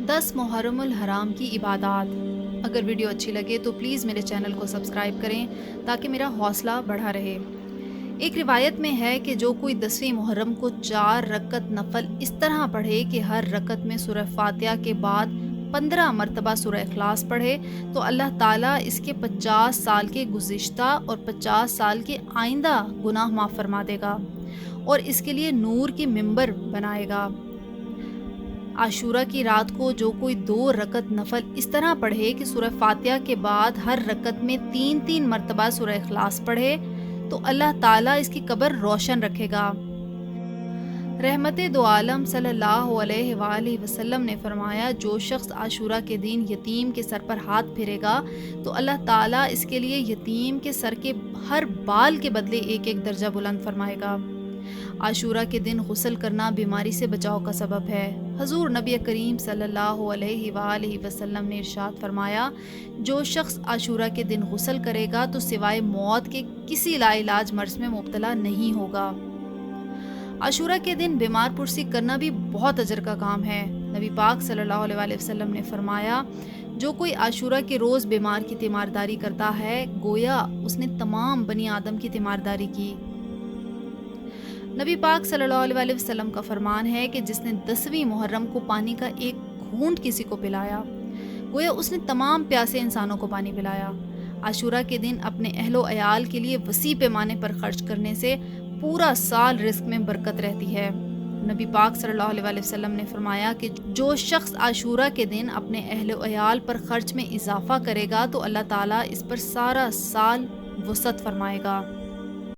10 محرم الحرام کی عبادات۔ اگر ویڈیو اچھی لگے تو پلیز میرے چینل کو سبسکرائب کریں تاکہ میرا حوصلہ بڑھا رہے۔ ایک روایت میں ہے کہ جو کوئی 10ویں محرم کو 4 رکعت نفل اس طرح پڑھے کہ ہر رکعت میں سورہ فاتحہ کے بعد 15 مرتبہ سورہ اخلاص پڑھے تو اللہ تعالیٰ اس کے 50 سال کے گزشتہ اور 50 سال کے آئندہ گناہ معاف فرما دے گا اور اس کے لیے نور کی ممبر بنائے گا۔ عاشورہ کی رات کو جو کوئی 2 رکعت نفل اس طرح پڑھے کہ سورہ فاتحہ کے بعد ہر رکعت میں 3 مرتبہ سورہ اخلاص پڑھے تو اللہ تعالیٰ اس کی قبر روشن رکھے گا۔ رحمت دو عالم صلی اللہ علیہ وآلہ وسلم نے فرمایا، جو شخص عاشورہ کے دن یتیم کے سر پر ہاتھ پھیرے گا تو اللہ تعالیٰ اس کے لیے یتیم کے سر کے ہر بال کے بدلے 1 درجہ بلند فرمائے گا۔ عاشورہ کے دن غسل کرنا بیماری سے بچاؤ کا سبب ہے۔ حضور نبی کریم صلی اللہ علیہ وآلہ وسلم نے ارشاد فرمایا، جو شخص عاشورہ کے دن غسل کرے گا تو سوائے موت کے کسی لا علاج مرض میں مبتلا نہیں ہوگا۔ عاشورہ کے دن بیمار پرسی کرنا بھی بہت اجر کا کام ہے۔ نبی پاک صلی اللہ علیہ وآلہ وسلم نے فرمایا، جو کوئی عاشورہ کے روز بیمار کی تیمارداری کرتا ہے گویا اس نے تمام بنی آدم کی تیمارداری کی۔ نبی پاک صلی اللہ علیہ وآلہ وسلم کا فرمان ہے کہ جس نے 10ویں محرم کو پانی کا ایک گھونٹ کسی کو پلایا گویا اس نے تمام پیاسے انسانوں کو پانی پلایا۔ عاشورہ کے دن اپنے اہل و عیال کے لیے وسیع پیمانے پر خرچ کرنے سے پورا سال رزق میں برکت رہتی ہے۔ نبی پاک صلی اللہ علیہ وآلہ وسلم نے فرمایا کہ جو شخص عاشورہ کے دن اپنے اہل و عیال پر خرچ میں اضافہ کرے گا تو اللہ تعالیٰ اس پر سارا سال وسعت فرمائے گا۔